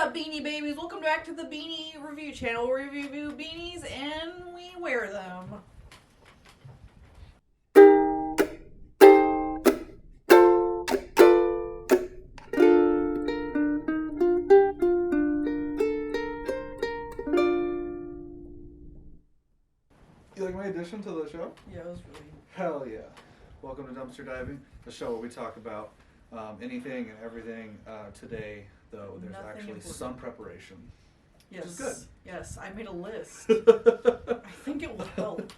up, Beanie Babies? Welcome back to the Beanie Review Channel, where we review beanies and we wear them. You like my addition to the show? Yeah, it was really... Hell yeah. Welcome to Dumpster Diving, the show where we talk about anything and everything. Today, though, there's Nothing actually important. some preparation. Yes. Which is good. Yes, I made a list. I think it will help.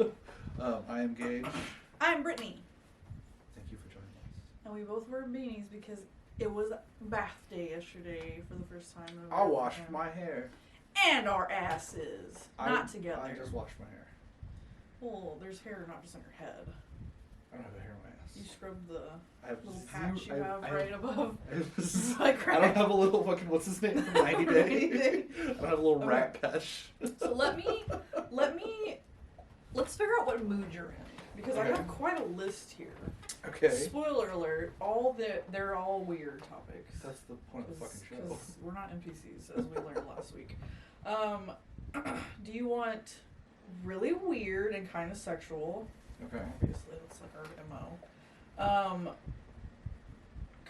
I am Gage. I'm Brittany. Thank you for joining us. And we both wear beanies because it was bath day yesterday for the first time. I washed my hair. And our asses. Not together. I just washed my hair. Well, there's hair not just on your head. I don't have a hair on my ass. You scrubbed the I have little patch you have I right above. I don't have a little fucking, what's his name from 90 Day? I don't have a little rat patch. So let's figure out what mood you're in. Because I have quite a list here. Okay. Spoiler alert, they're all weird topics. That's the point of the fucking show. Because we're not NPCs, as we learned last week. Do you want really weird and kind of sexual? Okay. Obviously, that's like our MO.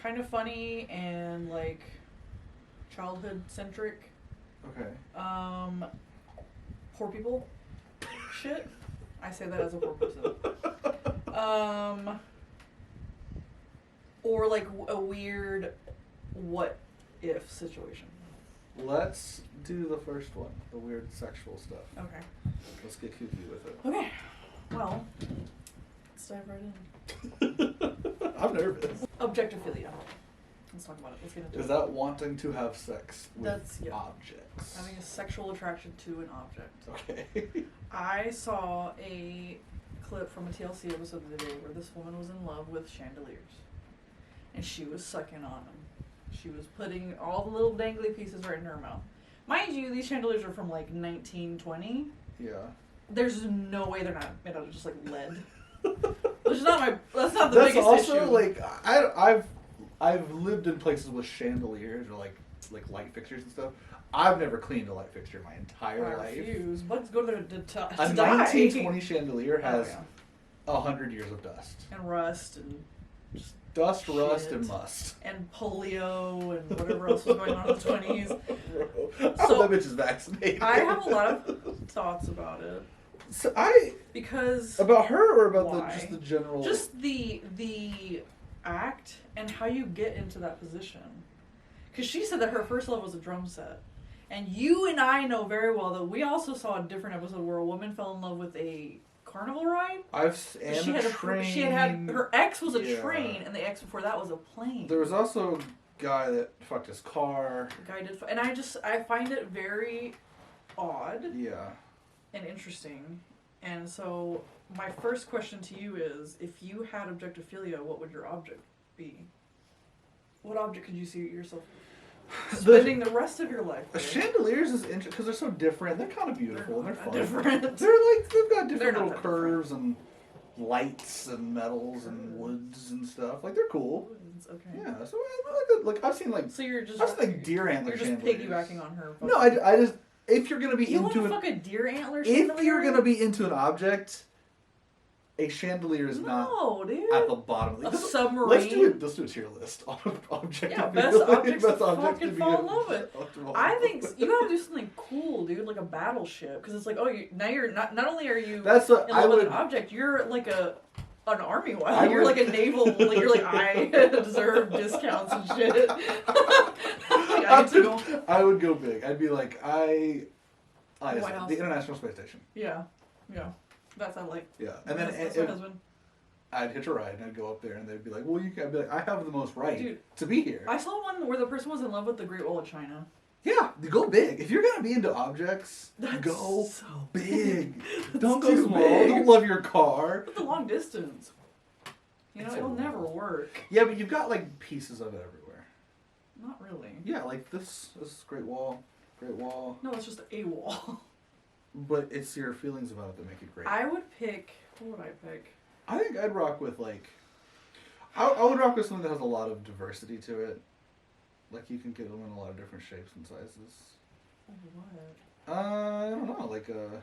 Kind of funny and like childhood centric. Okay. Poor people shit. I say that as a poor person. Or like a weird what if situation. Let's do the first one, the weird sexual stuff. Okay. Let's get kooky with it. Okay. Well, let's dive right in. I'm nervous. Objectiphilia. Let's talk about it. Let's get into it. Is that wanting to have sex with That's, yeah. objects? Having a sexual attraction to an object. Okay. I saw a clip from a TLC episode the other day where this woman was in love with chandeliers. And she was sucking on them. She was putting all the little dangly pieces right in her mouth. Mind you, these chandeliers are from like 1920. Yeah. There's no way they're not made out of just like lead. Which is not that's not the That's biggest also issue. like I've lived in places with chandeliers or like light fixtures and stuff. I've never cleaned a light fixture my entire I life. refuse. Bugs go there to die. A 1920 chandelier has Oh, 100 years of dust. and rust and Just dust, rust, Shit. and must. and polio and whatever else was going on in the 20s. How So, that bitch is vaccinated. I have a lot of thoughts about it So because about her or about Why? just the general. just the act and how you get into that position. Because she said that her first love was a drum set. And you and I know very well that we also saw a different episode where a woman fell in love with a carnival ride. She had her ex was a Yeah. train, and the ex before that was a plane. There was also a guy that fucked his car. The guy did, and I find it very odd Yeah. and interesting. And so my first question to you is, if you had objectiphilia, what would your object be? What object could you see yourself spending the rest of your life with? Chandeliers is interesting because they're so different. They're kind of beautiful. They're not fun. that different. They've got They're different not little that curves and lights and metals and woods and stuff. Like they're cool. Okay. Yeah. So like I've seen So you're just I've seen like deer antler you're just chandeliers. piggybacking on her. No, I just if you're gonna be You want into to fuck a deer antler if chandelier? you're gonna be into an object, a chandelier is not No, dude. at the bottom. A submarine. Let's do a tier list on object. Yeah, best objects to objects fucking be fall in in- love with. I think you gotta do something cool, dude, like a battleship, because it's like, now you're not only are you That's what in I love with would. an object, you're like an army wife. I You're would- like a naval. Like you're like I deserve discounts and shit. Like, I get to go. I would go big. I'd be like White House. the International Space Station. Yeah. That's how like. Yeah, and then that's my husband. I'd hitch a ride and I'd go up there and they'd be like, "Well, you can." I'd be like, "I have the most right Dude, to be here." I saw one where the person was in love with the Great Wall of China. Yeah, go big. If you're gonna be into objects, That's go so big. That's Don't go too small. big. Don't love your car. But the long distance. It's It'll a never lot. work. Yeah, but you've got like pieces of it everywhere. Not really. Yeah, like this Great Wall. No, it's just a wall. But it's your feelings about it that make it great. I would pick. What would I pick? I think I'd rock with like. I would rock with something that has a lot of diversity to it. Like you can get them in a lot of different shapes and sizes. What? I don't know, like A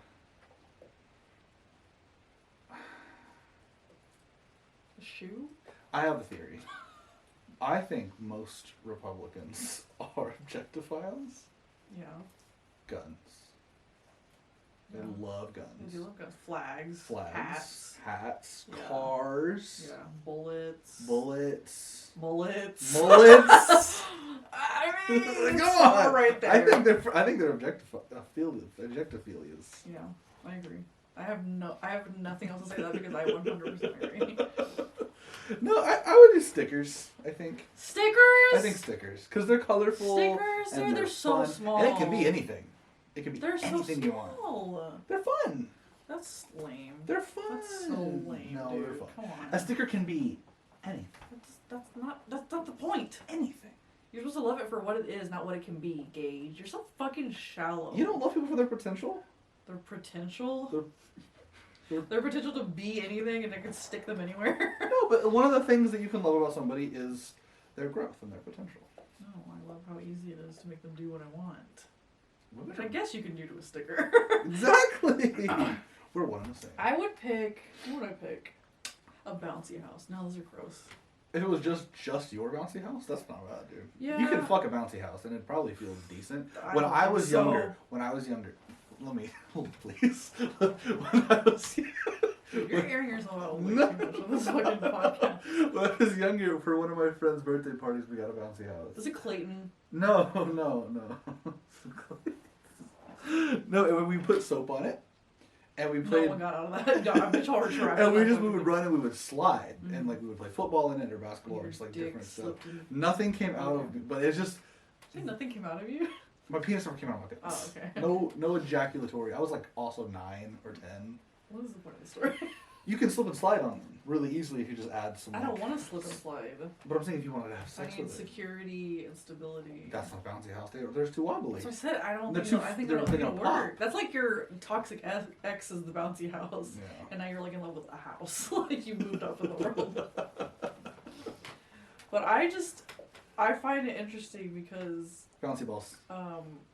shoe? I have a theory. I think most Republicans are objectiphiles. Yeah. Guns. They Yeah. love They guns. do love guns. Flags. Flags. Hats. Yeah. Cars. Yeah. Bullets. Bullets. Mullets. Mullets. I mean, Come it's on. all right there. I think they're objectiphilias. Yeah, I agree. I have nothing else to say to that because I 100% agree. No, I would do stickers. I think. Stickers. I think stickers because they're colorful. Stickers. And They're so fun. small. And it can be anything. It can be They're so anything you want. small. They're fun. That's lame. They're fun. That's so lame, No, dude. they're fun. Come on. A sticker can be anything. That's not the point. Anything. You're supposed to love it for what it is, not what it can be, Gage. You're so fucking shallow. You don't love people for their potential? Their potential? Their potential to be anything and I can stick them anywhere. No, but one of the things that you can love about somebody is their growth and their potential. No, I love how easy it is to make them do what I want. Women Which I guess you can do to a sticker. Exactly. We're one and the same. I would pick, what would I pick? A bouncy house. No, those are gross. If it was just your bouncy house, that's not bad, dude. Yeah. You can fuck a bouncy house and it probably feels decent. I When don't I think was so. younger, let me, please. When I was You're airing yourself out way No. too much on this fucking podcast. When I was younger, for one of my friend's birthday parties, we got a bouncy house. Is it Clayton? No. No, we put soap on it, and we No played. one got out of that. Got a charge for And we would run and we would slide, Mhm. and like we would play football in it or basketball or Your just like dick different stuff. slipped in. Nothing came out of me, but it's just See, nothing came out of you? my penis never came out of my penis. Oh, okay. No ejaculatory. I was like also 9 or 10. What is the point of the story? You can slip and slide on them really easily if you just add some. I don't like- want to slip and slide. But I'm saying if you wanted to have I sex need with it, security and stability. that's not bouncy house. There's too wobbly. That's what I said. I don't They're think. too- I think they're they're gonna gonna pop. work. That's like your toxic ex is the bouncy house, Yeah. and now you're like in love with a house. Like you moved up in the world. But I find it interesting because Bouncy balls,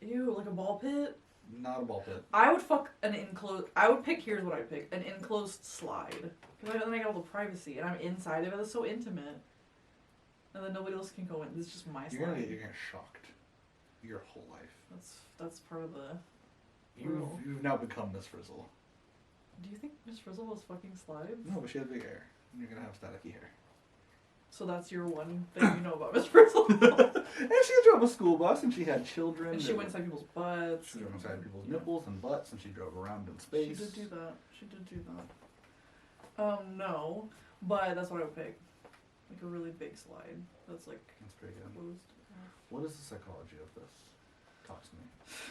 ew, like a ball pit. not a ball pit. I would fuck an enclosed. I would pick. Here's what I pick: an enclosed slide, because then I get all the privacy, and I'm inside of it. It's so intimate, and then nobody else can go in. It's just my You're gonna slide. get shocked your whole life. That's part of the. Rule. You've now become Miss Frizzle. Do you think Miss Frizzle was fucking slides? No, but she has big hair. And you're gonna have staticky hair. So that's your one thing you know about Miss Frizzle. And she drove a school bus, and she had children. And she went inside people's butts. She drove inside people's nipples and butts, and she drove around in space. She did do that. She did do that. No, but that's what I would pick. Like a really big slide. That's like That's pretty good. closed. What is the psychology of this? Talk to me.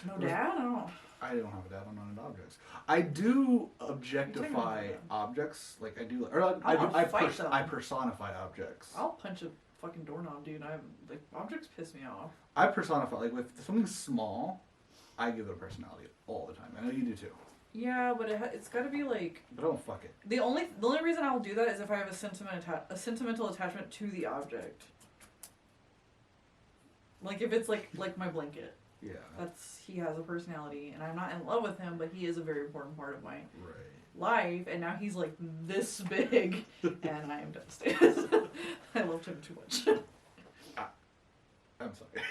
No dad? I don't know. I don't have a dad. I'm not into objects. I do objectify You're objects. Like I do, or I personify objects. I'll punch a fucking doorknob, dude. Like objects piss me off. I personify, like with something small, I give it a personality all the time. I know you do too. Yeah, but it's got to be like But I don't fuck it. the only reason I'll do that is if I have a sentimental attachment to the object. Like if it's like my blanket. Yeah. He has a personality, and I'm not in love with him, but he is a very important part of my Right. life, and now he's like this big, and I am devastated. I loved him too much. I'm sorry.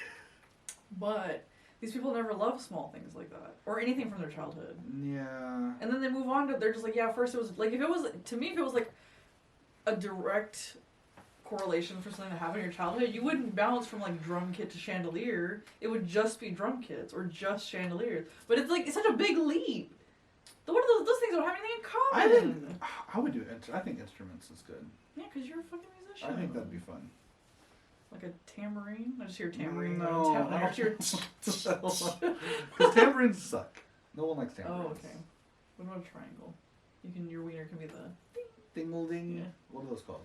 But these people never love small things like that, or anything from their childhood. Yeah. And then they move on to, they're just like, yeah, first it was, like, if it was, to me, if it was like a direct correlation for something that happened in your childhood, you wouldn't bounce from like drum kit to chandelier. It would just be drum kits or just chandeliers. But it's like, it's such a big leap. What are those things don't have anything in common. I would do I think instruments is good. Yeah, because you're a fucking musician. I think that'd be fun. Like a tambourine? I just hear tambourine. No, I just hear because tambourines suck. No one likes tambourines. Oh, okay. What about a triangle? Your wiener can be the Dingle ding. Yeah. What are those called?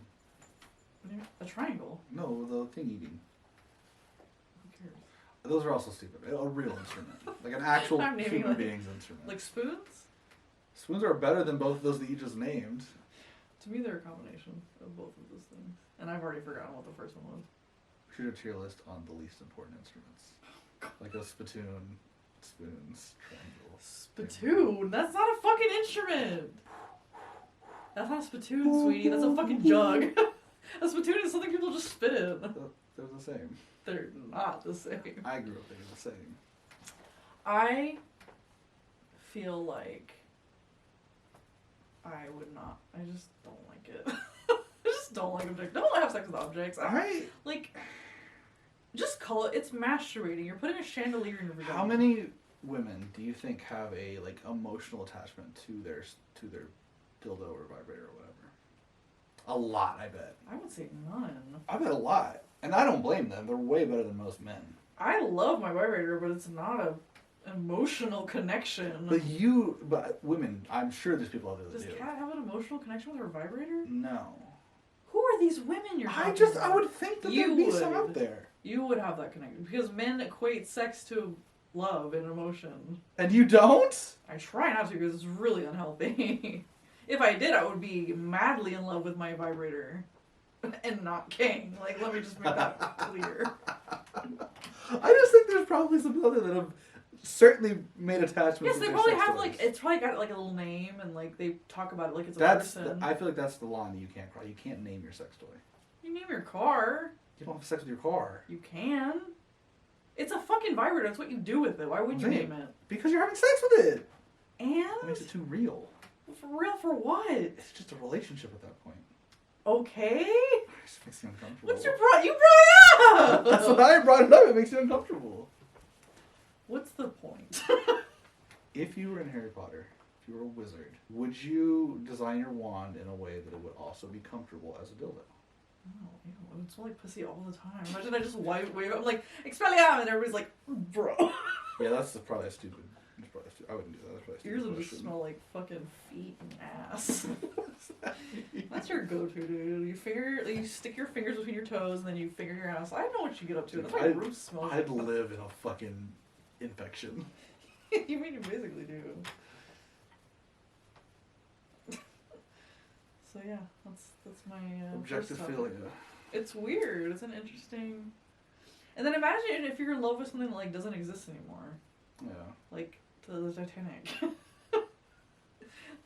a triangle. No, the thing eating. Who cares? Those are also stupid. A real instrument, like an actual I'm naming, human like- being's instrument. Like spoons? Spoons are better than both of those that you just named. To me, they're a combination of both of those things. And I've already forgotten what the first one was. Choose your tier list on the least important instruments. Like a spittoon, spoons, triangle. Spittoon? That's not a fucking instrument! That's not a spittoon, sweetie. That's a fucking jug. A spittoon is something people just spit in. They're the same. They're not the same. I grew up thinking the same. I feel like I would not. I just don't like it. I just don't like objects. Don't have sex with objects. Like, just call it. It's masturbating. You're putting a chandelier in your vagina. How many women do you think have a like emotional attachment to their dildo or vibrator or whatever? A lot, I bet. I would say none. I bet a lot, and I don't blame them. They're way better than most men. I love my vibrator, but it's not a emotional connection. But women, I'm sure there's people out there that Does do. Kat have an emotional connection with her vibrator? No. Who are these women you're talking about? I would think that there'd be some out there. You would have that connection because men equate sex to love and emotion. And you don't? I try not to because it's really unhealthy. If I did, I would be madly in love with my vibrator and not King. Like, let me just make that clear. I just think there's probably some people out there that have certainly made attachments. Yes, with they their probably sex have, toys. like, it's probably got, like, a little name, and, like, they talk about it like it's a person. I feel like that's the line you can't cross. You can't name your sex toy. You name your car. You don't have sex with your car. You can. It's a fucking vibrator. That's what you do with it. Why would you name it? Because you're having sex with it. And? That makes it too real. For real, for what? It's just a relationship at that point. Okay. It just makes you uncomfortable. What's your You brought it up! That's what I brought it up. It makes you uncomfortable. What's the point? If you were in Harry Potter, if you were a wizard, would you design your wand in a way that it would also be comfortable as a dildo? Oh, ew, I would smell like pussy all the time. Imagine I just wave up, I'm like, Expelliarmus, and everybody's like, bro. Yeah, that's probably stupid. I wouldn't do that. That's probably stupid. Yours would just smell like fucking feet and ass. That's your go-to, dude. You stick your fingers between your toes, and then you finger your ass. I know what you get up to. That's why room smells. I'd live in a fucking infection. You mean you basically do. So yeah, that's my first topic. Objectiphilia. It's weird. It's an interesting. And then imagine if you're in love with something that like doesn't exist anymore. Yeah. Like the Titanic.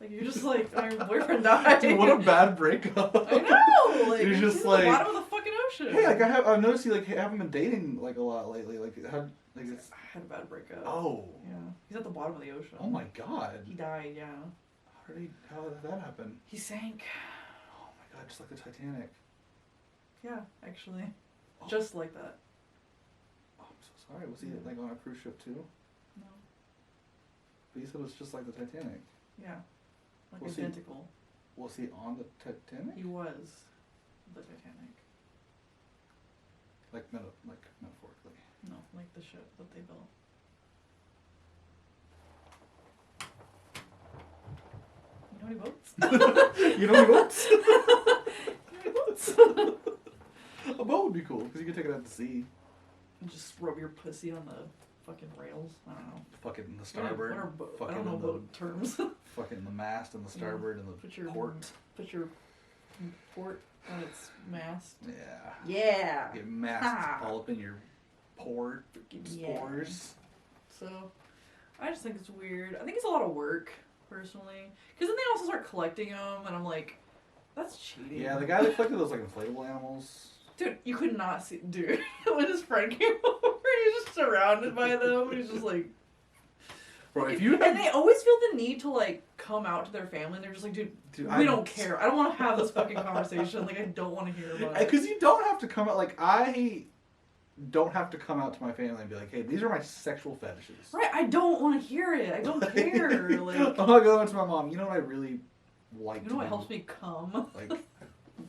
Like you're just like your boyfriend died. Dude, what a bad breakup. I know. Like you're just he's like at the bottom of the fucking ocean. Hey, like I've noticed you like haven't been dating like a lot lately. Like it's. I had a bad breakup. Oh. Yeah. He's at the bottom of the ocean. Oh my god. He died. Yeah. How did that happen? He sank. Oh my god, just like the Titanic. Yeah, actually, just like that. Oh, I'm so sorry. Was he like on a cruise ship too? No. But you said it was just like the Titanic. Yeah. Like Was identical. Was he on the Titanic? He was the Titanic. Like metaphorically. No, like the ship that they built. You know any boats? You know any boats? You know any boats? A boat would be cool because you could take it out to sea. And just rub your pussy on the fucking rails. I don't know. Fucking the starboard. I don't know boat terms. Fucking the mast and the starboard and the port. Put your port on its mast. Yeah. Yeah. Get mast all up in your port. Spores. So, I just think it's weird. I think it's a lot of work, personally. Because then they also start collecting them, and I'm like, that's cheating. Yeah, the guy that collected those like inflatable animals. Dude, you could not see. Dude, when his friend came over, he was just surrounded by them. He's just like. Bro, if you. And they always feel the need to like come out to their family, and they're just like, dude we don't care. I don't want to have this fucking conversation. Like, I don't want to hear about it. Because you don't have to come out. Like, I don't have to come out to my family and be like, hey, these are my sexual fetishes. Right, I don't want to hear it. I don't care. Like, I'm not going to my mom. You know what I really like you know what helps me come? Like,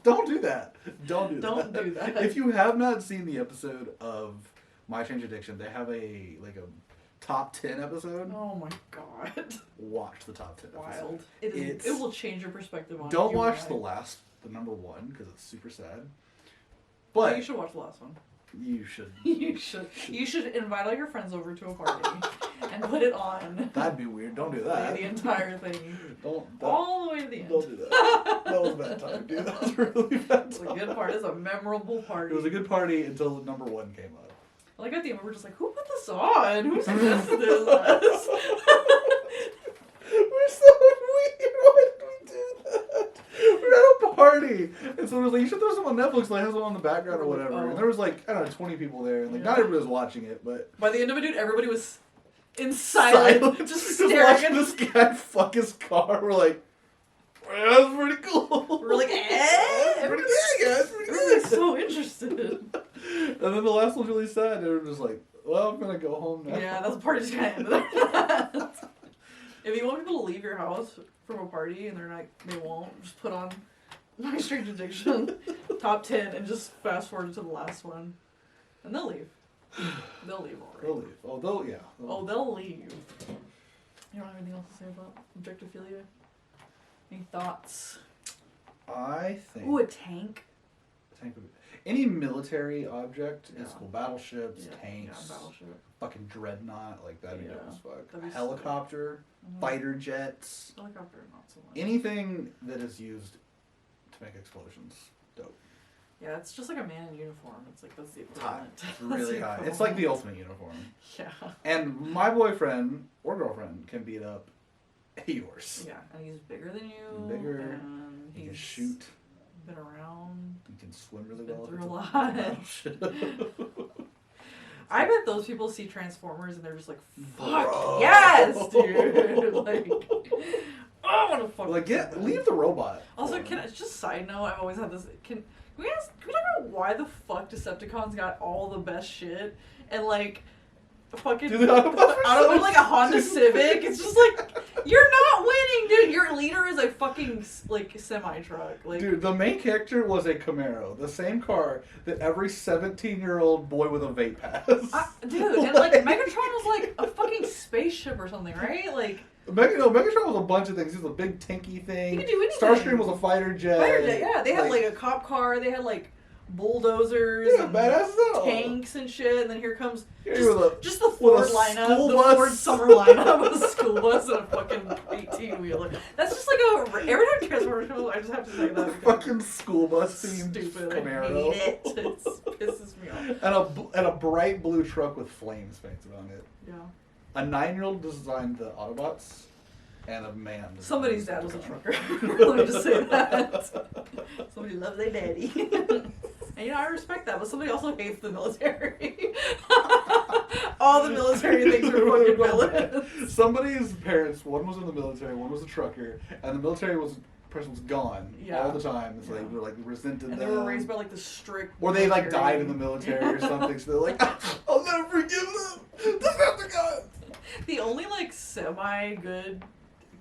don't do that. Don't do that. If you have not seen the episode of My Strange Addiction, they have a top 10 episode. Oh my god. Watch the top 10 Wild. episode. It will change your perspective on it. Don't watch the number one, because it's super sad. But you should watch the last one. You should. You should invite all your friends over to a party and put it on. That'd be weird. Don't do that. The entire thing. Don't. All the way to the end. Don't do that. That was a bad time, dude. That was a really bad It's time. a good part. It's a memorable party. It was a good party until number 1 came up. Like at the end, we were just like, who put this on? Who suggested this? Us? We're so weird. Why did we do that? We're at a party, and so it was like, you should throw some on Netflix, like have some on the background or whatever. Oh. And there was like, I don't know, 20 people there, and like Yeah. not everybody was watching it, but By the end of it, dude, everybody was in silence, just staring watching at this guy fuck his car. We're like, well, that's pretty cool. We're like, eh? Pretty good, guys. Pretty Everybody's good. so interested. And then the last one's really sad. They were just like, well, I'm gonna go home now. Yeah, that's the party just kind of ended there. If you want people to leave your house from a party and they're like, they won't, just put on My Strange Addiction, top 10, and just fast forward to the last one. And they'll leave. They'll leave already. They'll leave. Oh, they'll, yeah. Oh, they'll leave. You don't have anything else to say about objectiphilia? Any thoughts? I think. Ooh, a tank. Any military object Yeah. is cool. Battleships, Yeah, tanks, yeah, battleship. fucking dreadnought, like that'd be dope Yeah. as fuck. That'd be Helicopter, fighter jets, Helicopter, not so much. anything that is used to make explosions. Dope. Yeah, it's just like a man in uniform. It's like, that's the It's high. equivalent. It's really high. It's like the ultimate uniform. Yeah. And my boyfriend or girlfriend can beat up yours. Yeah, and he's bigger than you. Bigger. And He he's can shoot. been around. He can swim really Been well. through if a it's lot. battleship. I bet those people see Transformers and they're just like, fuck, Bro. yes, dude. Like, I want to fuck. Like, with them. leave the robot. Also, for can him. I just side note? I've always had this. Can we talk about why the fuck Decepticons got all the best shit and like fucking Dude, the Autobots are I don't know, so like a Honda stupid. Civic? It's just like you're not winning, dude. Your leader is a fucking like semi truck. Like, Dude, the main character was a Camaro, the same car that every 17-year-old boy with a vape has. dude, and like Megatron was like a fucking spaceship or something, right? Like. Megatron was a bunch of things. He was a big tinky thing. He could do anything. Starscream was a fighter jet. Fighter jet, yeah. They had like a cop car. They had like bulldozers, Yeah, and badass though. tanks and shit. And then here comes Here with a- just the with Ford a lineup, school the bus. Ford summer lineup with a school bus and a fucking 18-wheeler. That's just like every time Transformers comes, I just have to say that. A because fucking school bus it's themed stupid. Camaro. I hate it. It pisses me off. And a bright blue truck with flames painted on it. Yeah. A 9-year-old designed the Autobots, and a man. designed Somebody's the dad was a Decepticons. trucker. Let me just say that. Somebody loves their daddy. And you know, I respect that, but somebody also hates the military. All the military things are fucking villains. Somebody's parents, one was in the military, one was a trucker, and the military person was gone Yeah. all the time. So Yeah. they were like resented And them. they were raised by like the strict. Or they like military. died in the military or something. So they're like, I'll never forgive them. Decepticons. The only like semi good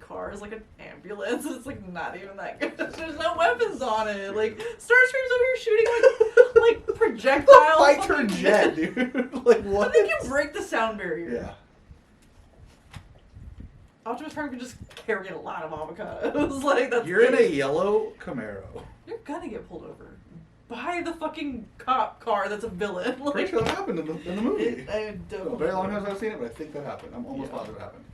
car is like an ambulance. It's like not even that good. There's no weapons on it. Like Starscream's over here shooting like projectiles. Fighter fucking- jet, dude. Like what? I think you break the sound barrier. Yeah. Optimus Prime can just carry a lot of avocados. Like that's. You're in a yellow Camaro. You're gonna get pulled over by the fucking cop car that's a villain. Like, Pretty sure that happened in the movie. I don't. A very long time since I've seen it, but I think that happened. I'm almost Yeah. positive it happened.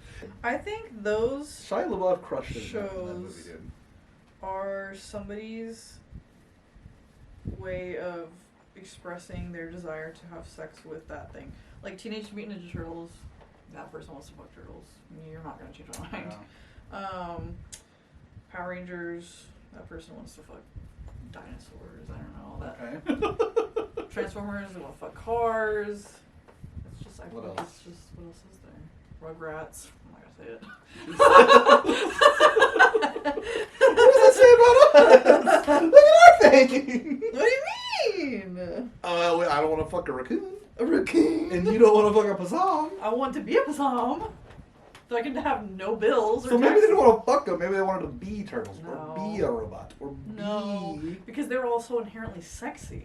I think those Shia LaBeouf crushed it in that Shows. movie, dude. are somebody's way of expressing their desire to have sex with that thing. Like Teenage Mutant Ninja Turtles, that person wants to fuck turtles. You're not gonna change my mind. Yeah. Power Rangers, that person wants to fuck dinosaurs. I don't know that. Okay. Transformers, they want to fuck cars. It's just I What feel like else? it's just what else is there? Rugrats. I'm not gonna say it. What does that say about us? Look at our thing. What do you mean? I don't want to fuck a raccoon. A raccoon. And you don't want to fuck a possum. I want to be a possum. So I can have no bills or So maybe they taxes. didn't want to fuck them. Maybe they wanted to be turtles or No. be a robot or No, be because they were all so inherently sexy.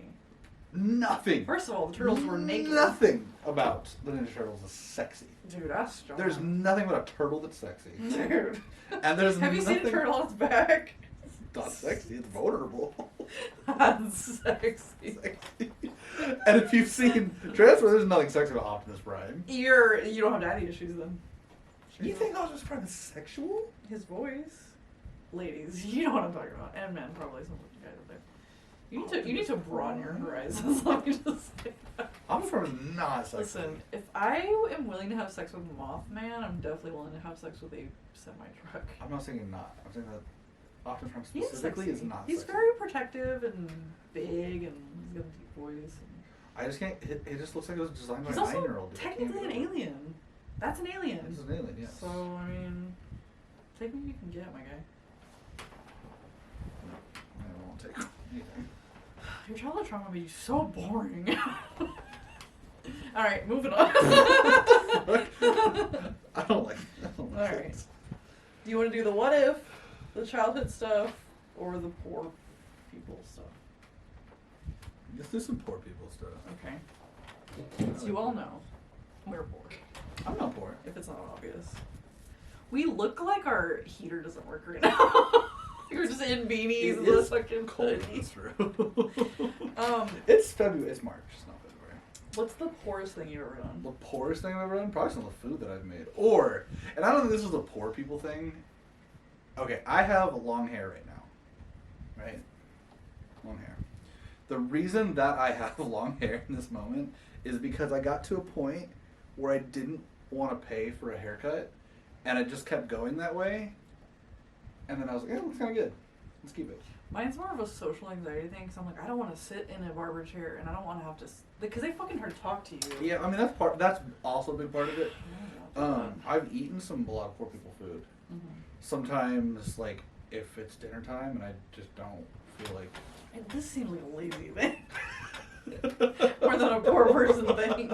nothing. First of all, the turtles were naked. Nothing about the Ninja Turtles is sexy. Dude, that's strong. There's nothing about a turtle that's sexy. Dude. And there's Have you seen a nothing- turtle on its back? Not sexy. It's vulnerable. That's sexy. Sexy. And if you've seen Transformers, there's nothing sexy about Optimus Prime. You don't have daddy issues then. Sure You think Optimus Prime is sexual? his voice? Ladies, you know what I'm talking about, and men probably. Some guys out there. You need to broaden your horizons. Let me just say that. Optimus Prime is not sexy. Listen, if I am willing to have sex with Mothman, I'm definitely willing to have sex with a semi-truck. I'm not saying not. I'm saying that Optimus Prime He's specifically sexy. is not He's sexy. very protective and big, and he's got a deep voice. I just can't. It just looks like it was designed by He's a also 9-year-old. technically an alien. That's an alien. This is an alien, yes. So I mean, take me you can get, my guy. I won't take anything. Your childhood trauma made you so boring. All right, moving on. I don't like All right. Do you want to do the what if, the childhood stuff, or the poor people stuff? Let's do some poor people stuff. Okay. As you all know, we're poor. I'm not poor. If it's not obvious. We look like our heater doesn't work right now. We're just in beanies and the fucking cold. hoodie. That's true. It's February. It's March. It's not February. What's the poorest thing you've ever done? The poorest thing I've ever done? Probably some of the food that I've made. Or, and I don't think this is a poor people thing. Okay, I have long hair right now. Right? Long hair. The reason that I have long hair in this moment is because I got to a point where I didn't want to pay for a haircut, and I just kept going that way. And then I was like, yeah, it looks kind of good. Let's keep it. Mine's more of a social anxiety thing, because I'm like, I don't want to sit in a barber chair, and I don't want to have to, because they fucking hard to talk to you. Yeah, I mean, that's also a big part of it. I've eaten a lot of poor people food. Mm-hmm. Sometimes, like, if it's dinner time and I just don't feel like... This seems like a lazy thing. More than a poor person thing.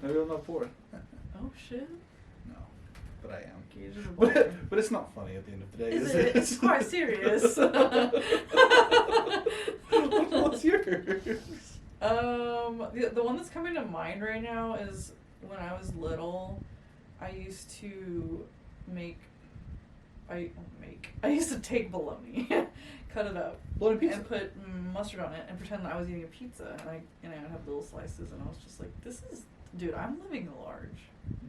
Maybe I'm not poor. Oh, shit. No, but I am. Gauge is a bar. But it's not funny at the end of the day, Is it? It's quite serious. What's yours? The one that's coming to mind right now is when I was little, I used to I used to take bologna, cut it up, Bologna pizza. and put mustard on it, and pretend that I was eating a pizza, and I would have little slices, and I was just like, dude, I'm living large.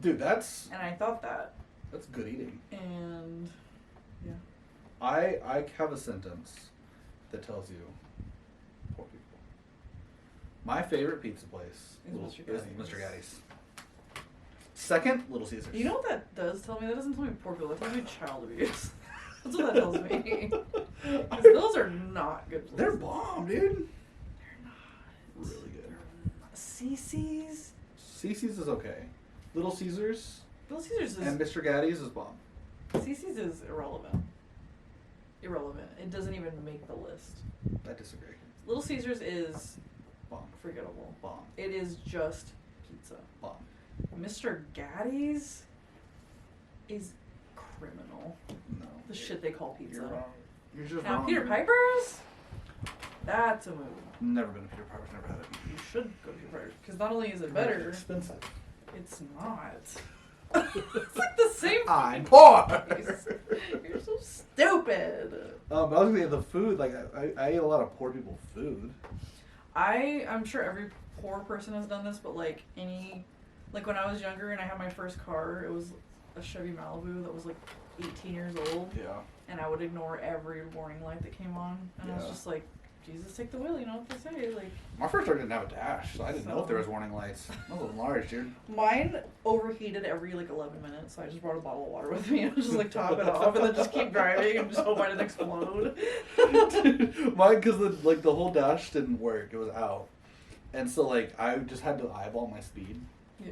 Dude, that's And I thought that, good eating. and yeah. I have a sentence that tells you poor people. My favorite pizza place is Mr. Gatti's. Second, Little Caesars. You know what that does tell me? That doesn't tell me poor people. That tells me child abuse. That's what that tells me. 'Cause those are not good places. They're bomb, dude. They're not. Really good. CC's? CC's is okay. Little Caesars Little Caesars is... and Mr. Gatti's is bomb. CC's is irrelevant. Irrelevant. It doesn't even make the list. I disagree. Little Caesars is Bomb. forgettable. Bomb. It is just pizza. Bomb. Mr. Gatti's is criminal. No. The shit they call pizza. You're wrong. You're just Now, wrong. Peter Piper's? That's a move. Never been to Peter Piper's. Never had it. You should go to Peter Piper's. Because not only is it better, Expensive. it's not. It's like the same I'm poor. place. You're so stupid. But I was gonna say the food. Like I ate a lot of poor people food. I'm sure every poor person has done this, but like when I was younger and I had my first car, it was a Chevy Malibu that was like 18 years old. Yeah. And I would ignore every warning light that came on, and I was Yeah. just like, Jesus, take the wheel. You know what they say? Like, My first car didn't have a dash, so I didn't know if there was warning lights. I was large, dude. mine overheated every like 11 minutes, so I just brought a bottle of water with me and just like top it off, and then just keep driving and just hope I didn't explode. Mine, because the whole dash didn't work. It was out, and so like I just had to eyeball my speed. Yeah.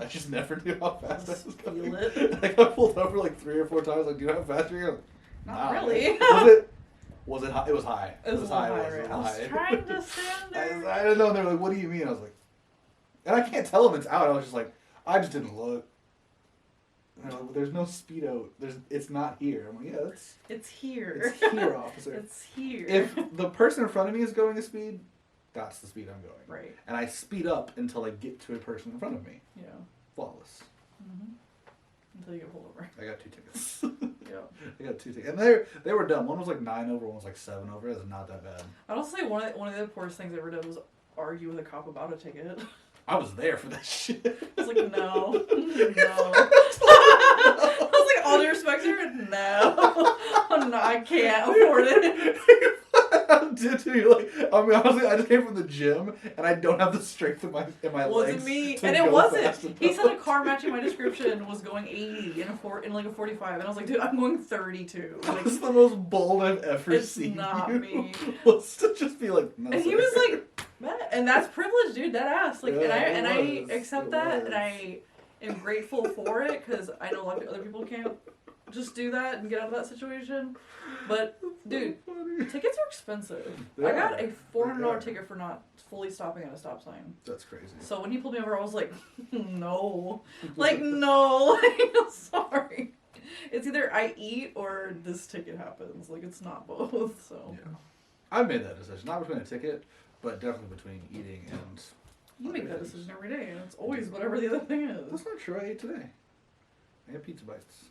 I just never knew how fast I was Just going. feel it. Like I pulled over like 3 or 4 times. Like, do you know how fast you're going? Not really. Was it high? It was high. It was a little high, It right? was I was high. trying to stand there. I don't know. They're like, "What do you mean?" I was like, and I can't tell them it's out. I was just like, I just didn't look. And they're like, well, there's no speedo. It's not here. I'm like, yeah, It's here. it's here, officer. It's here. If the person in front of me is going a speed, that's the speed I'm going. Right. And I speed up until I get to a person in front of me. Yeah. Flawless. Mm-hmm. Until you get pulled over. I got 2 tickets. Yeah. I got 2 tickets, and they were dumb. One was like 9 over, one was like 7 over. It's not that bad. I'd also say one of the poorest things I ever did was argue with a cop about a ticket. I was there for that shit. I was like, no, no. I was like, all due respect to her, no, I can't afford it. Did you like? I mean, honestly, I just came from the gym, and I don't have the strength in my legs. Wasn't me, and it wasn't. He said a car matching my description was going 80 in like a 45, and I was like, dude, I'm going 32. Like, That's the most bold I've ever seen. It's not me. Was to just be like, no, and he was like, man, and that's privilege, dude. That ass, like, yeah, and I was. accept that, and I am grateful for it because I know a lot of other people can't just do that and get out of that situation. But dude, tickets are expensive. I got a $400 ticket for not fully stopping at a stop sign. That's crazy. So when he pulled me over, I was like, no, like no, I'm sorry. It's either I eat or this ticket happens. Like it's not both. So yeah, I've made that decision. Not between a ticket, but definitely between eating and. You make that decision every day, and it's always whatever the other thing is. That's not true. I ate today. I had pizza bites.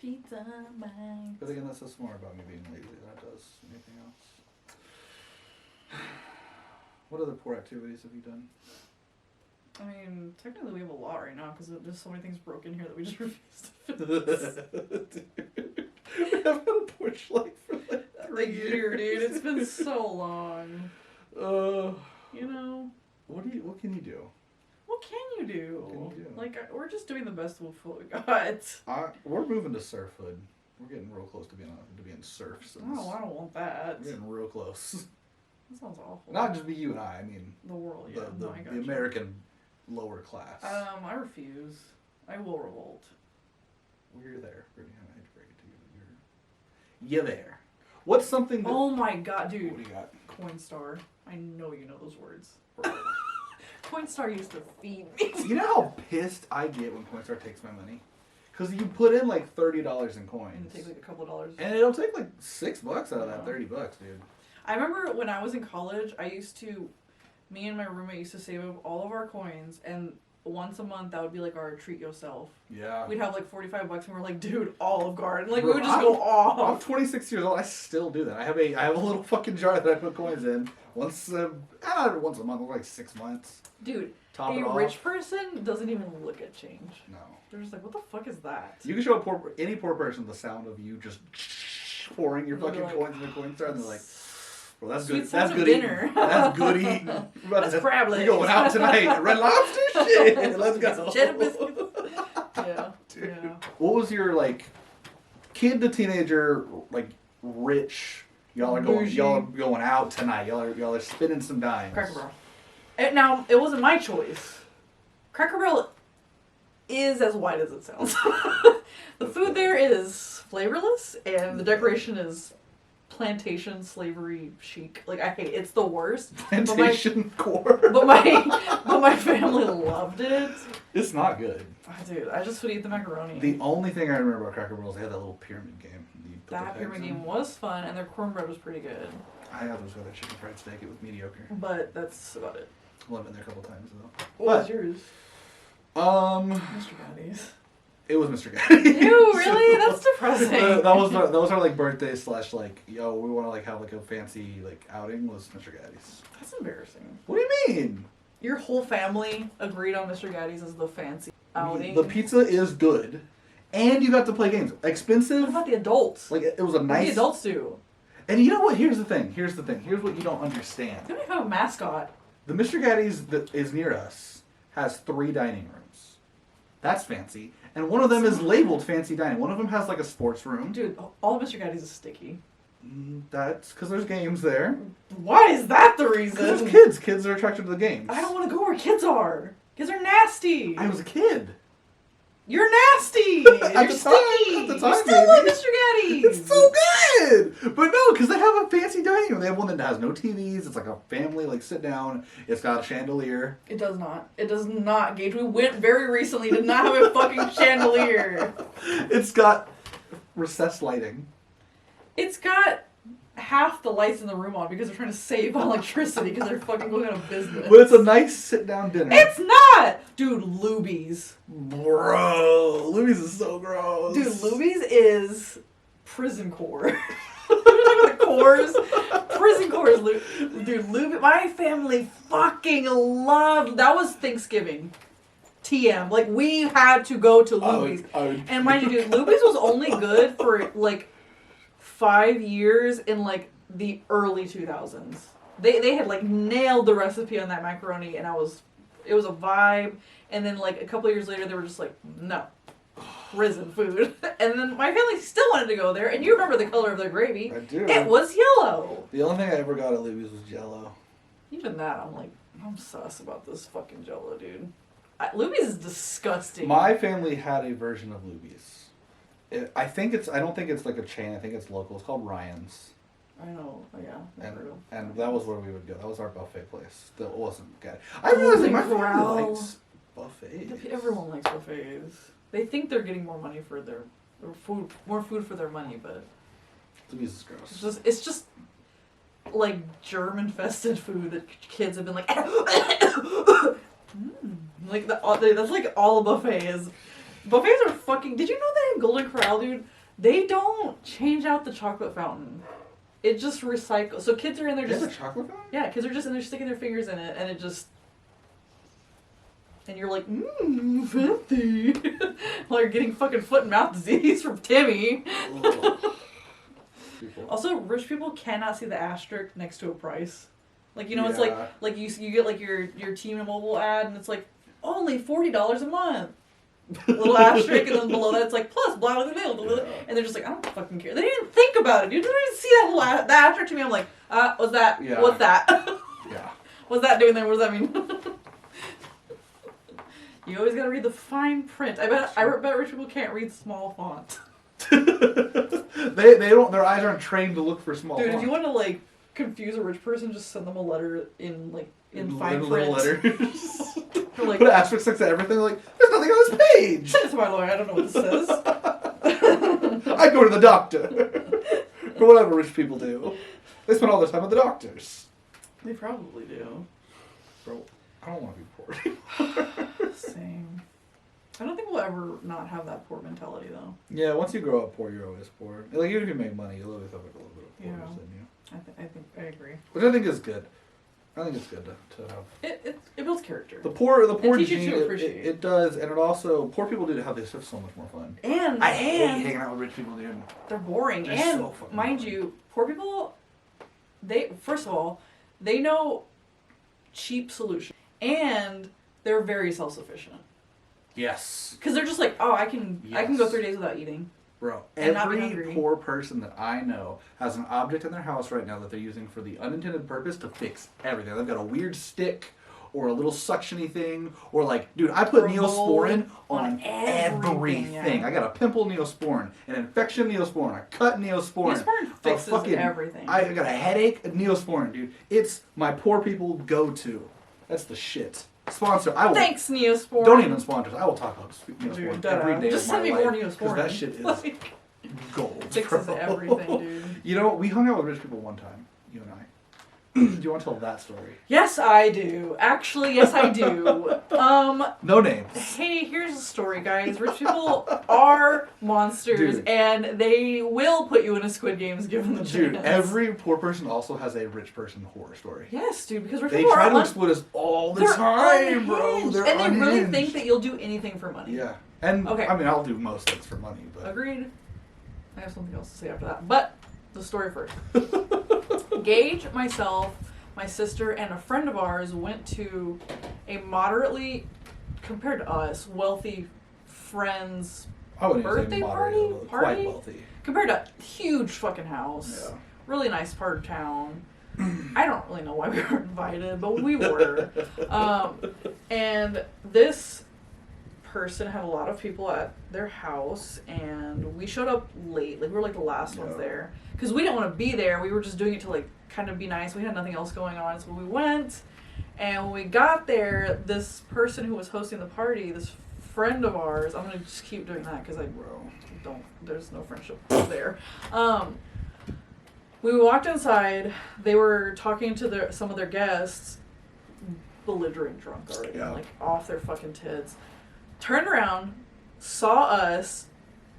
Pizza bites. But again, that says more about me being lazy than it does anything else. What other poor activities have you done? I mean, technically we have a lot right now because there's so many things broken here that we just refuse to Dude, we haven't had a porch light for like 3 year, years. dude. It's been so long. You know. What can you do? What can you do? What can you do? Like we're just doing the best with what we got. We're moving to surfhood. We're getting real close to being surfs. Oh, I don't want that. We're getting real close. That sounds awful. Not just be you and I mean the world. Yeah, the I got the you. American lower class. I refuse. I will revolt. We're there. I hate to break it to you, but you're there. What's something that... Oh my god, dude. What do you got? Coinstar. I know you know those words. Coinstar used to feed me. You know how pissed I get when Coinstar takes my money? Because you put in like $30 in coins. And take like a couple of dollars. And it'll take like $6 out of that $30, dude. I remember when I was in college, me and my roommate used to save up all of our coins, and once a month that would be like our treat yourself. Yeah. We'd have like $45 and we're like, dude, Olive Garden. Like, we would just go off. I'm 26 years old. I still do that. I have a little fucking jar that I put coins in once a month, like 6 months. Dude, Top it a off. rich person doesn't even look at change. No. They're just like, what the fuck is that? You can show any poor person the sound of you just pouring your fucking like, coins in the coin jar, and they're like, well, that's sweet good. That's sounds good of dinner. eating. That's good eating. That's crab legs. We're going out tonight. Red Lobster? Shit. Let's go. Cheddar biscuits. Yeah. Dude. Yeah. What was your, like, kid to teenager, like, rich, y'all are going out tonight. Y'all are spending some dimes. Cracker Barrel. Now, it wasn't my choice. Cracker Barrel is as white as it sounds. The food there is flavorless, and the decoration is plantation slavery chic. Like, I hate it. It's the worst. Plantation core. But my family loved it. It's not good. Dude, I just would eat the macaroni. The only thing I remember about Cracker Barrel is they had that little pyramid game. That pyramid game was fun, and their cornbread was pretty good. I had those with their chicken fried steak. It was mediocre. But that's about it. Well, I've been there a couple times though. What was yours? Mr. Gaddy's. It was Mr. Gaddy's. Ew, really? That's depressing. that was our like birthday / like, yo, we want to like have like a fancy like outing was Mr. Gaddy's. That's embarrassing. What do you mean? Your whole family agreed on Mr. Gaddy's as the fancy outing. The pizza is good, and you got to play games. Expensive. What about the adults? Like it was a nice. What do the adults do? And you know what? Here's the thing. Here's what you don't understand. They don't even have a mascot. The Mr. Gaddy's that is near us has 3 dining rooms. That's fancy. And one of them is labeled fancy dining. One of them has like a sports room. Dude, all of Mr. Gaddy's is sticky. That's because there's games there. Why is that the reason? Because there's kids. Kids are attracted to the games. I don't want to go where kids are. Kids are nasty. I was a kid. You're nasty. You're sticky. At the time, you still love maybe. Mr. Gaddy's. It's so good. But no, because they have a fancy dining room. They have one that has no TVs. It's like a family like sit down. It's got a chandelier. It does not. It does not, Gage. We went very recently. Did not have a fucking chandelier. It's got recessed lighting. It's got half the lights in the room on because they're trying to save on electricity because they're fucking going out of business. But it's a nice sit-down dinner. It's not! Dude, Luby's. Bro, Luby's is so gross. Dude, Luby's is prison core. We're talking about the cores. Prison cores, dude. Luby, my family fucking loved. That was Thanksgiving. TM. Like, we had to go to Luby's. And mind you, dude, Luby's was only good for, like, 5 years in, like, the early 2000s. They had, like, nailed the recipe on that macaroni, and it was a vibe. And then, like, a couple years later, they were just like, no. Prison food. And then my family still wanted to go there, and you remember the color of their gravy. I do. It was yellow. The only thing I ever got at Luby's was Jell-O. Even that, I'm like, I'm sus about this fucking Jell-O, dude. Luby's is disgusting. My family had a version of Luby's. I don't think it's like a chain. I think it's local. It's called Ryan's. I know. Yeah. And that was where we would go. That was our buffet place. That wasn't good. I realized my family likes buffets. Everyone likes buffets. They think they're getting more money for their food, more food for their money, but Luby's is gross. It's just like germ-infested food that kids have been like, like that's like all a buffet is. Buffets are fucking. Did you know that in Golden Corral, dude? They don't change out the chocolate fountain. It just recycles. So kids are in there just. There's a chocolate fountain? Yeah, kids are just in there sticking their fingers in it, and it just. And you're like, fancy. While you're getting fucking foot and mouth disease from Timmy. Also, rich people cannot see the asterisk next to a price. Like, you know, It's like you get like your T-Mobile ad, and it's like only $40 a month. Little asterisk, and then below that it's like plus blah blah blah blah. And they're just like, I don't fucking care. They didn't even think about it. You didn't even see that whole that asterisk to me. I'm like, what's that? Yeah. What's that? Yeah. What's that doing there? What does that mean? You always gotta read the fine print. I bet rich people can't read small font. they don't. Their eyes aren't trained to look for small font. Dude, if you want to like confuse a rich person, just send them a letter in fine print. Little letters. Like, put asterisks next to everything. Like, there's nothing on this page. Send it to my lawyer. I don't know what this says. I go to the doctor. For whatever rich people do, they spend all their time with the doctors. They probably do. Bro, I don't want to be poor. Same. I don't think we'll ever not have that poor mentality, though. Yeah, once you grow up poor, you're always poor. Like, even if you make money, you'll always have like a little bit of poor in you. I agree. Which I think is good. I think it's good to have. It builds character. The poor it gene, you to appreciate. It does, and it also, poor people do have so much more fun. And I hate hanging out with rich people, dude. They're boring. They're and so fucking mind boring. you, poor people, first of all, they know cheap solutions, and they're very self-sufficient. Yes. Because they're just like, oh, I can go 3 days without eating. Bro, and not be every hungry. poor person that I know has an object in their house right now that they're using for the unintended purpose to fix everything. They've got a weird stick or a little suctiony thing, or like, dude, I put Neosporin on everything. Yeah. I got a pimple Neosporin, an infection Neosporin, a cut Neosporin. Neosporin fixes everything. I got a headache, Neosporin, dude. It's my poor people go-to. That's the shit. Sponsor. Thanks, Neosporin. Don't even sponsor us. I will talk about Neosporin dude, every day just of my send me life, more Neosporin. because that shit is gold. Fixes everything, dude. You know, we hung out with rich people one time, you and I. Do you want to tell that story? Yes, I do. Actually, yes, I do. No names. Hey, here's the story, guys. Rich people are monsters, Dude. and they will put you in a Squid Games given the chance. Dude, every poor person also has a rich person horror story. Yes, dude, because rich They people try are to exploit us all the time, bro. They're and they really unhinged. think that you'll do anything for money. Yeah. And, Okay. I mean, I'll do most things for money, but... Agreed. I have something else to say after that. But, the story first. Gage, myself, my sister, and a friend of ours went to a moderately, compared to us, wealthy friend's I wouldn't even birthday say party? moderate, quite wealthy. Compared to a huge fucking house. Yeah. Really nice part of town. I don't really know why we were invited, but we were. And this person had a lot of people at their house, and we showed up late. Like, we were like the last ones there. Because we didn't want to be there. We were just doing it to, like, kind of be nice. We had nothing else going on, so we went. And when we got there, this person who was hosting the party, this friend of ours, I'm going to just keep doing that because there's no friendship there. We walked inside. They were talking to some of their guests, belligerent drunk already, like off their fucking tits. Turned around, saw us,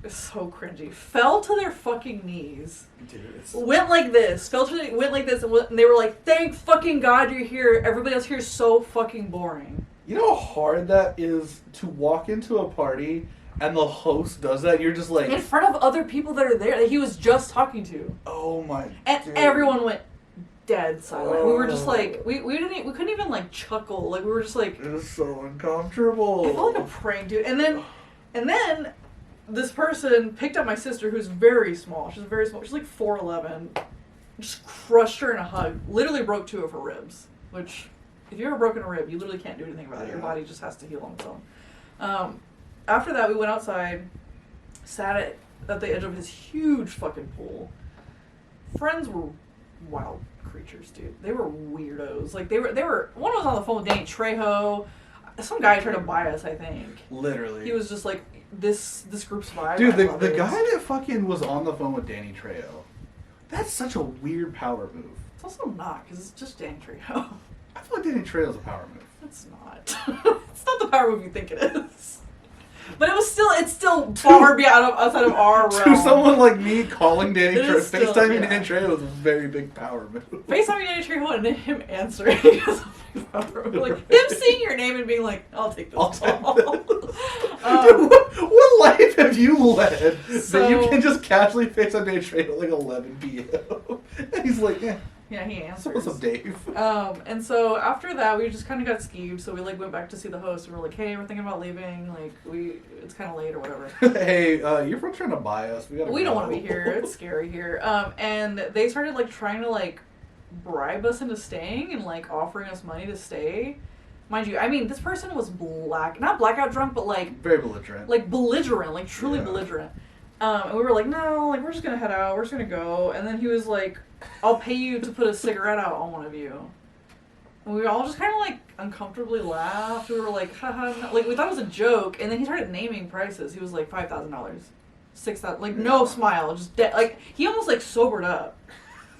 It's so cringy. Fell to their fucking knees. Dude, Went like this. Went like this, and they were like, "Thank fucking God you're here. Everybody else here is so fucking boring." You know how hard that is to walk into a party and the host does that? You're just like... In front of other people that are there that he was just talking to. Oh my... And dude. Everyone went dead silent. Oh. We were just like... We couldn't even like chuckle. Like we were just like... It was so uncomfortable. I felt like a prank, dude. And then this person picked up my sister, who's very small. She's very small. She's like 4'11". Just crushed her in a hug. Literally broke 2 of her ribs, which... If you've ever broken a rib, you literally can't do anything about it. Your body just has to heal on its own. After that, we went outside, sat at the edge of his huge fucking pool. Friends were wild creatures, dude. They were weirdos. Like, they were. One was on the phone with Danny Trejo. Some guy tried to buy us, I think. Literally. He was just like, this group's vibe. Dude, the guy that fucking was on the phone with Danny Trejo, that's such a weird power move. It's also not, because it's just Danny Trejo. I feel like Danny Trejo's a power move. It's not. It's not the power move you think it is. But it's still far outside of our realm. To someone like me, calling Danny Trejo, still, FaceTiming yeah. Danny Trejo was a very big power move. FaceTiming Danny Trejo and him answering is a big power move. Like, him seeing your name and being like, I'll take this call. Dude, what life have you led that you can just casually FaceTime Danny Trejo at like 11 p.m.? And he's like, yeah. Yeah, he answers. What's up, Dave? And so after that, we just kind of got skeeved. So we like went back to see the host, and we're like, "Hey, we're thinking about leaving. Like, it's kind of late or whatever." Hey, your friend's trying to buy us. We don't want to be here. It's scary here. And they started like trying to like bribe us into staying and like offering us money to stay. Mind you, I mean, this person was not blackout drunk, but like very belligerent. Like belligerent, like truly belligerent. And we were like, no, like we're just gonna head out. We're just gonna go. And then he was like, I'll pay you to put a cigarette out on one of you. And we all just kind of like uncomfortably laughed. We were like, haha, no. Like we thought it was a joke. And then he started naming prices. He was like $5,000, $6,000, like no smile, just like he almost like sobered up,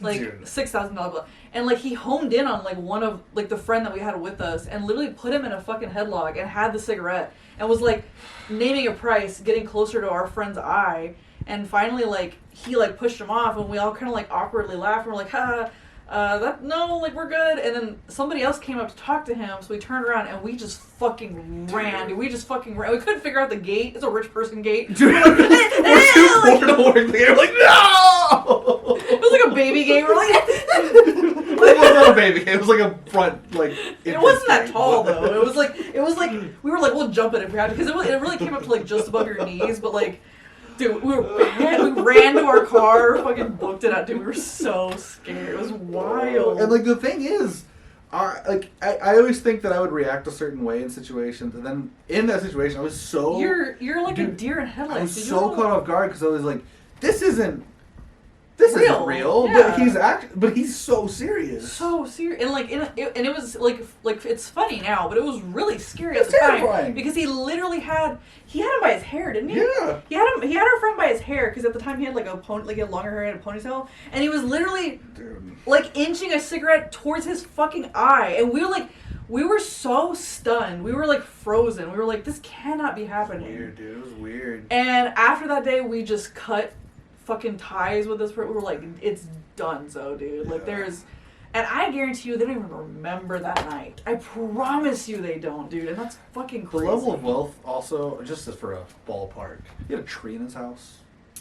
like $6,000. And like he honed in on like one of like the friend that we had with us, and literally put him in a fucking headlock and had the cigarette and was like naming a price, getting closer to our friend's eye. And finally, like, he, like, pushed him off, and we all kind of, like, awkwardly laughed, and we're like, no, like, we're good. And then somebody else came up to talk to him, so we turned around, and we just fucking ran, dude. We just fucking ran. We couldn't figure out the gate. It's a rich person gate. Dude, we're too poor to work there. We're like, no! It was like a baby gate. We're like... It was not a baby gate. It was like a front, like... It wasn't that tall, though. It was like, we were like, we'll jump it if we had to, because it really came up to, like, just above your knees, but, like... Dude, we ran to our car, fucking booked it out. Dude, we were so scared. It was wild. And like the thing is, I always think that I would react a certain way in situations, and then in that situation, I was so you're like a deer in headlights. I was so caught off guard because I was like, this isn't real, yeah. but he's so serious. So serious, and like, and it was like it's funny now, but it was really scary at the terrifying. time because he literally had him by his hair, didn't he? Yeah. He had our friend by his hair because at the time he had like he had longer hair and a ponytail, and he was literally like inching a cigarette towards his fucking eye, and we were so stunned. We were like frozen. We were like, this cannot be happening. Weird, dude. It was weird. And after that day, we just cut fucking ties with this person. We were like, it's done, so dude. Like and I guarantee you they don't even remember that night. I promise you they don't, dude. And that's fucking crazy. The level of wealth also, just as for a ballpark, he had a tree in his house.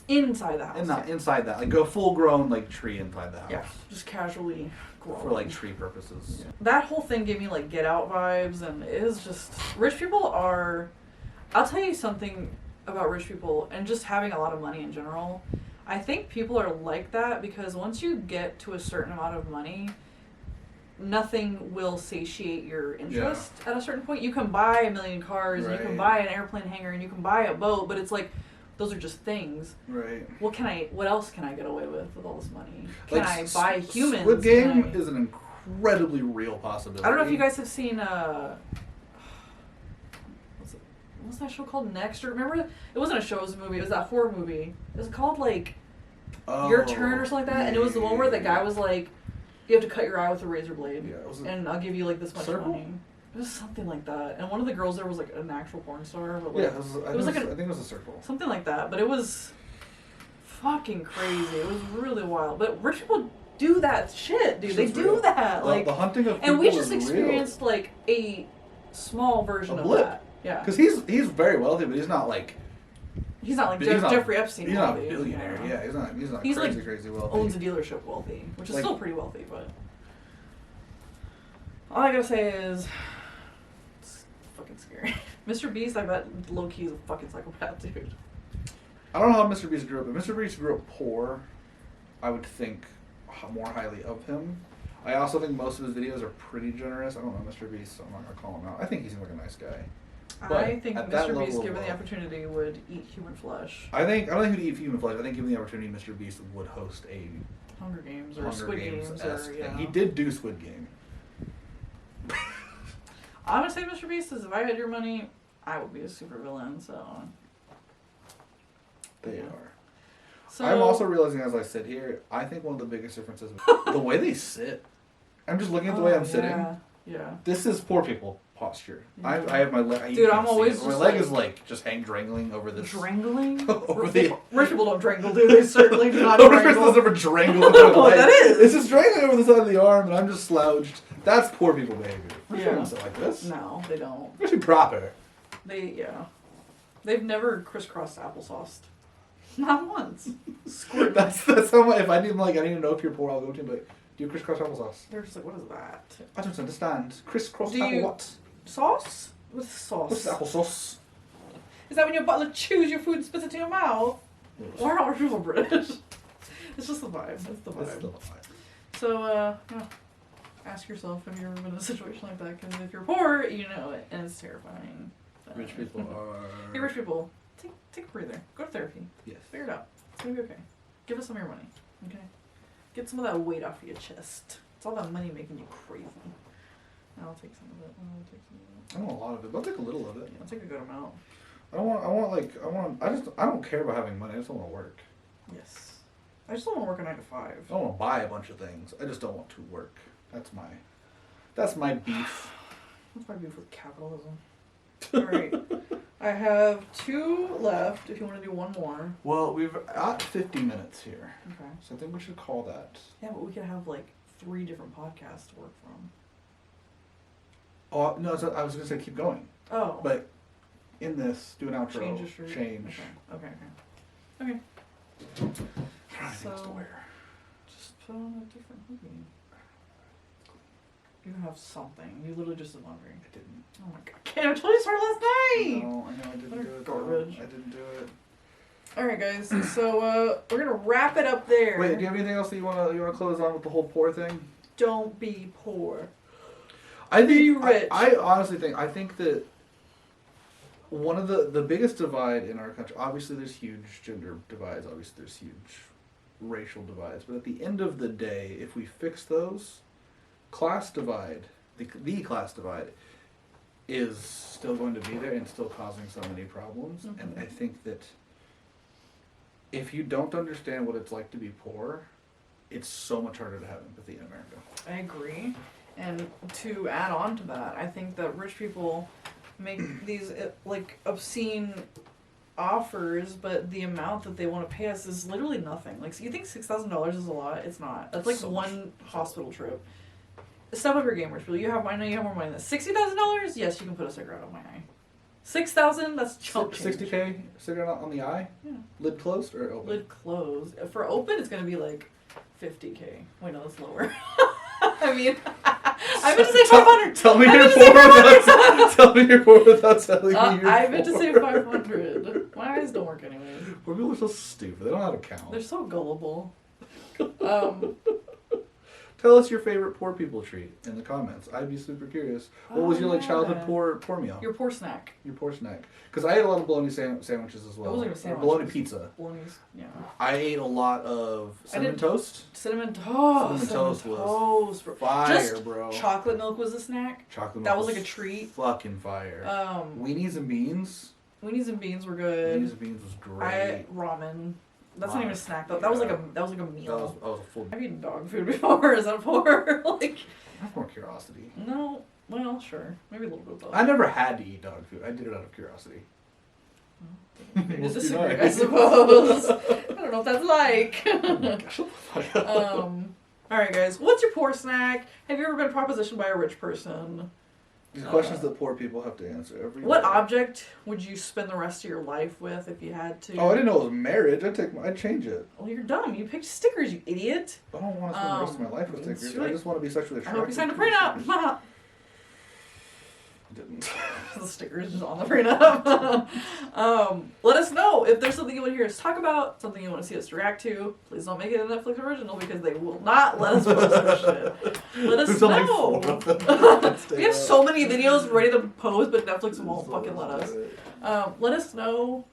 Inside the house. And not inside that, like a full grown like tree inside the house. Yeah, just casually grown. For like tree purposes. Yeah. That whole thing gave me like Get Out vibes, and it is just rich people are. I'll tell you something about rich people and just having a lot of money in general. I think people are like that because once you get to a certain amount of money, nothing will satiate your interest at a certain point. You can buy 1 million cars, and you can buy an airplane hangar, and you can buy a boat, but it's like, those are just things. Right. What else can I get away with all this money? Can like, I buy humans? Squid Game is an incredibly real possibility. I don't know if you guys have seen what's that show called? Next? Or remember, it wasn't a show, it was a movie. It was that horror movie. It was called like Your Turn or something like that. And it was the one where the guy was like, you have to cut your eye with a razor blade. Yeah, and I'll give you like this much money. It was something like that. And one of the girls there was like an actual porn star. But like, Yeah, I think it was a circle. something like that. But it was fucking crazy. It was really wild. But rich people do that shit, dude. They do that. Like the hunting of people and we just is experienced real. like a small version of blip. that. Yeah. Because he's very wealthy, but he's not like He's not like he's not- Jeffrey Epstein. he's not a wealthy, billionaire. you know? Yeah, he's not He's, crazy like, crazy wealthy. Owns a dealership wealthy, which is Like- still pretty wealthy, but all I gotta say is it's fucking scary. Mr. Beast, I bet low key is a fucking psychopath, dude. I don't know how Mr. Beast grew up, but Mr. Beast grew up poor. I would think more highly of him. I also think most of his videos are pretty generous. I don't know Mr. Beast, so I'm not gonna call him out. I think he seems like a nice guy. But I think at that Mr. Beast, level given of the wealth- opportunity, would eat human flesh. I don't think he'd eat human flesh. I think given the opportunity, Mr. Beast would host a Hunger Games or Hunger Squid Games Games-esque or thing. He did do Squid Game. I would say Mr. Beast is if I had your money, I would be a super villain. So They Yeah. are. So I'm also realizing as I sit here, I think one of the biggest differences the way they sit. I'm just looking at the way I'm sitting. Yeah. This is poor people posture. Yeah. I have my leg. Dude, I'm always my just leg like- is like just drangling over this. Drangling? Over the- Rich people don't drangle, do they? Certainly do not No person drangle. has ever strangled I over don't know the what leg. that is. It's just strangling over the side of the arm, and I'm just slouched. That's poor people behavior. Rich people don't sit like this. No, they don't. They're actually proper. They've never crisscrossed applesauce. Not once. Squirt. That's how if I need like I need to know if you're poor, I'll go to him. But do you crisscross applesauce? They're just like, what is that? I don't understand. Crisscross Do apple you- what? Sauce? What's sauce? What's applesauce? Is that when your butler chews your food and spits it to your mouth? Why aren't people British? It's just the vibe. It's the vibe. That's the vibe. So, yeah. Ask yourself if you've ever been in a situation like that, because if you're poor, you know it, and it's terrifying. Rich people are. Hey, rich people, take a breather. Go to therapy. Yes. Figure it out. It's gonna be okay. Give us some of your money, okay? Get some of that weight off of your chest. It's all that money making you crazy. I'll take some of it. I want a lot of it, but I'll take a little of it. Yeah, I'll take a good amount. I don't care about having money. I just don't want to work. Yes. I just don't want to work a 9 to 5. I don't want to buy a bunch of things. I just don't want to work. That's my beef. That's my beef with capitalism. Alright. I have 2 left if you want to do one more. Well, we've got 50 minutes here, Okay. so I think we should call that. Yeah, but we could have like 3 different podcasts to work from. Oh no, I was gonna say keep going, Oh. but in this, do an outro. Change the shirt. Change. Okay. I don't have things to So- wear. Just put on a different hoodie. You have something. You literally just did laundry. I didn't. Oh my god. Can't I told you to start last night! No, I know I didn't What a do it. garbage. though. I didn't do it. Alright guys, so we're gonna wrap it up there. Wait, do you have anything else that you wanna close on with the whole poor thing? Don't be poor. I think Be rich. I honestly think that one of the biggest divide in our country, obviously there's huge gender divides, obviously there's huge racial divides, but at the end of the day, if we fix those, class divide, the class divide is still going to be there and still causing so many problems. Mhm. And I think that if you don't understand what it's like to be poor, it's so much harder to have empathy in America. I agree. And to add on to that, I think that rich people make these like obscene offers, but the amount that they want to pay us is literally nothing. Like, so you think $6,000 is a lot? It's not. That's like So one hospital trip. Step up your game, rich people. I know you have more money than $60,000. Yes, you can put a cigarette on my eye. 6,000. That's chump change. 60K cigarette on the eye, Yeah. lid closed or open? Lid closed. For open, it's gonna be like 50K. Wait, no, that's lower. I mean, I meant to say 500. Tell me I you're meant to say poor 500. without tell me you're poor without telling me you're I poor. meant to say 500. My eyes don't work anyways. Poor people are so stupid. They don't know how to count. They're so gullible. Tell us your favorite poor people treat in the comments. I'd be super curious. What was your like yeah. childhood poor meal? Your poor snack. Your poor snack. Because I ate a lot of bologna sandwiches as well. It wasn't even Or sandwiches. bologna pizza. Bolognese. Yeah. I ate a lot of cinnamon did- toast. Cinnamon toast. Cinnamon toast was toast, bro. Fire, Just bro. chocolate milk was a snack. Chocolate That milk was like a treat. Fucking fire. Weenies and beans. Weenies and beans were good. Weenies and beans was great. Ramen. That's not Ramen. even a snack though. That was like a That was meal. a full. I've eaten dog food before. Is that poor? Like, I have more curiosity. no. Well, sure. Maybe a little bit of both. I never had to eat dog food. I did it out of curiosity. You Must be disagree, I nice. suppose. I don't know what that's like. Shut the fuck up. Alright, guys. What's your poor snack? Have you ever been propositioned by a rich person? These questions that poor people have to answer every What day. object would you spend the rest of your life with if you had to? Oh, I didn't know it was marriage. I'd change it. Well, you're dumb. You picked stickers, you idiot. I don't want to spend the rest of my life with it's stickers. really- I just want to be sexually I attracted. hope you signed a to prenup. stickers. I didn't. The stickers just on the prenup. Let us know if there's something you want to hear us talk about, something you want to see us react to. Please don't make it a Netflix original because they will not let us post our shit. Let us There's only know. 4 of them. We have so many videos ready to post, but Netflix won't fucking let us. Let us know.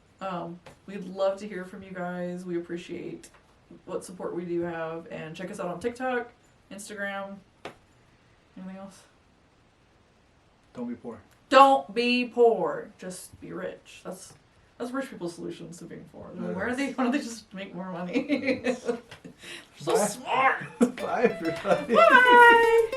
We'd love to hear from you guys. We appreciate what support we do have. And check us out on TikTok, Instagram. Anything else? Don't be poor. Don't be poor. Just be rich. That's rich people's solutions to being poor. Yes. Why don't they just make more money? They're so Bye. smart. Bye, everybody. Bye.